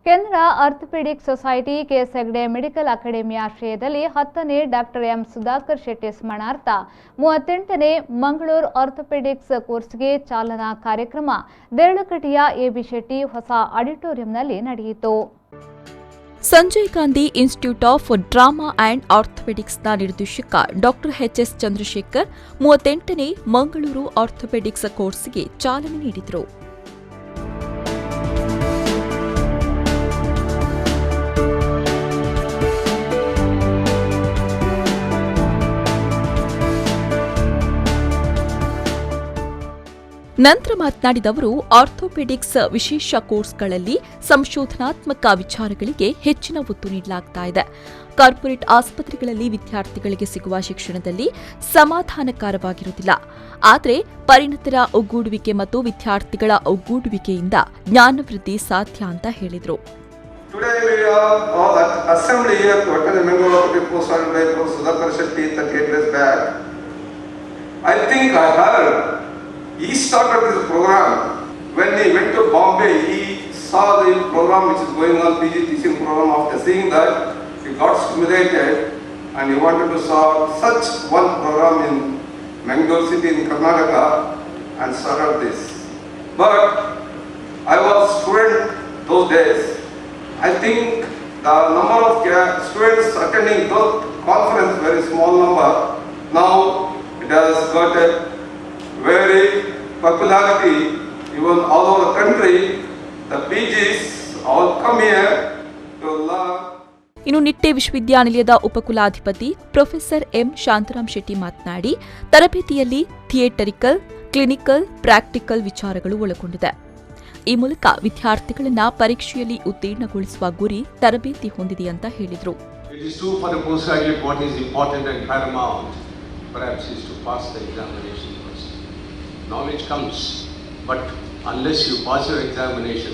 केंद्र orthopaedic society KS Hegde medical academy ಆಶ್ರಯದಲ್ಲಿ 10ನೇ ಡಾಕ್ಟರ್ ಎಂ ಸುಧಾಕರ್ ಶೆಟ್ಟಿ ಸ್ಮರಣಾರ್ಥ 38ನೇ ಮಂಗಳೂರು ಆರ್ಥೋಪೆಡಿಕ್ಸ್ ಕೋರ್ಸ್ಗೆ ಚಾಲನಾ ಕಾರ್ಯಕ್ರಮ ದೇರಳಕಟ್ಟೆಯ ಎಬಿ ಶೆಟ್ಟಿ ಹೊಸ ಆಡಿಟೋರಿಯಂನಲ್ಲಿ ನಡೆಯಿತು. Sanjay Gandhi institute of drama and ಆರ್ಥೋಪೆಡಿಕ್ಸ್ನ ನಿರ್ದೇಶಕ ಡಾಕ್ಟರ್ ಎಚ್ ಚಂದ್ರಶೇಖರ್ 38ನೇ ಮಂಗಳೂರು ಆರ್ಥೋಪೆಡಿಕ್ಸ್ ಕೋರ್ಸ್ಗೆ ಚಾಲನೆ ನೀಡಿದರು. ನಂತರ ಮಾತನಾಡಿದ ಅವರು, ಆರ್ಥೋಪೆಡಿಕ್ಸ್ ವಿಶೇಷ ಕೋರ್ಸ್ಗಳಲ್ಲಿ ಸಂಶೋಧನಾತ್ಮಕ ವಿಚಾರಗಳಿಗೆ ಹೆಚ್ಚಿನ ಒತ್ತು ನೀಡಲಾಗುತ್ತಿದೆ. ಕಾರ್ಪೊರೇಟ್ ಆಸ್ಪತ್ರೆಗಳಲ್ಲಿ ವಿದ್ಯಾರ್ಥಿಗಳಿಗೆ ಸಿಗುವ ಶಿಕ್ಷಣದಲ್ಲಿ ಸಮಾಧಾನಕರವಾಗಿರುವುದಿಲ್ಲ. ಆದರೆ ಪರಿಣತರ ಒಗ್ಗೂಡುವಿಕೆ ಮತ್ತು ವಿದ್ಯಾರ್ಥಿಗಳ ಒಗ್ಗೂಡುವಿಕೆಯಿಂದ ಜ್ಞಾನವೃದ್ಧಿ ಸಾಧ್ಯ ಅಂತ ಹೇಳಿದರು. He started this program when he went to Bombay. He saw the program which is going on, PG teaching program. After seeing that, he got stimulated and he wanted to start such one program in Mangalore city in Karnataka and started this. But I was student those days. I think the number of students attending those conference very small number. Now it has got a very popularity even all over the country. The PGs all come here to learn. ಇನ್ನು ನಿಟ್ಟೆ ವಿಶ್ವವಿದ್ಯಾನಿಲಯದ ಉಪಕುಲಾಧಿಪತಿ professor M Shantaram Shetty ಮಾತನಾಡಿ, ತರಬೇತಿಯಲ್ಲಿ ಥಿಯೇಟರಿಕಲ್, clinical, practical ವಿಚಾರಗಳು ಒಳಗೊಂಡಿದೆ. ಈ ಮೂಲಕ ವಿದ್ಯಾರ್ಥಿಗಳನ್ನ ಪರೀಕ್ಷೆಯಲ್ಲಿ ಉತ್ತೀರ್ಣಗೊಳಿಸುವ ಗುರಿ ತರಬೇತಿ ಹೊಂದಿದೆ ಅಂತ ಹೇಳಿದರು. Knowledge comes, but unless you pass your examination,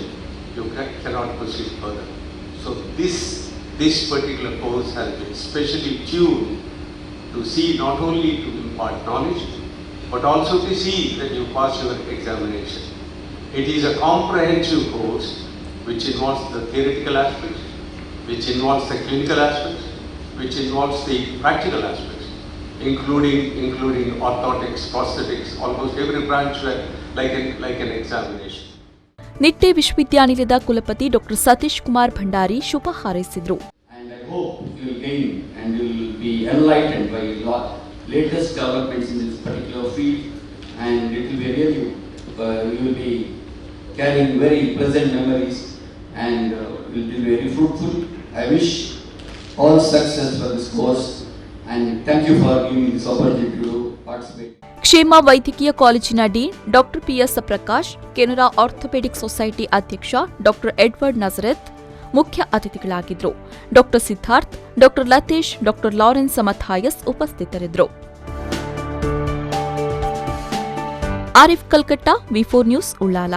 you cannot proceed further. So this particular course has been specially tuned to see not only to impart knowledge, but also to see that you pass your examination. It is a comprehensive course which involves the theoretical aspects, which involves the clinical aspects, which involves the practical aspects. Including orthotics, prosthetics, almost every branch like an examination. Nitte ವಿಶ್ವವಿದ್ಯಾನಿಲಯದ ಕುಲಪತಿ doctor Satish Kumar Bhandari ಶುಭ ಹಾರೈಸಿದರು. And I hope you will gain and you will be enlightened by latest developments in this particular field, and it will be really you will be carrying very pleasant memories and it will be very fruitful. I wish all success for this course. And thank you for giving me this opportunity to participate. ಕ್ಷೇಮ ವೈದ್ಯಕೀಯ ಕಾಲೇಜಿನ dean doctor PS Prakash, Canara orthopaedic society ಅಧ್ಯಕ್ಷ doctor Edward Nazareth ಮುಖ್ಯ ಅತಿಥಿಗಳಾಗಿದ್ದರು. Doctor Siddharth, doctor Latesh, doctor Lawrence Mathias ಉಪಸ್ಥಿತರಿದ್ದರು. ಆರಿಫ್ ಕಲ್ಕಟ್ಟ, ವಿ4 news, Ullal.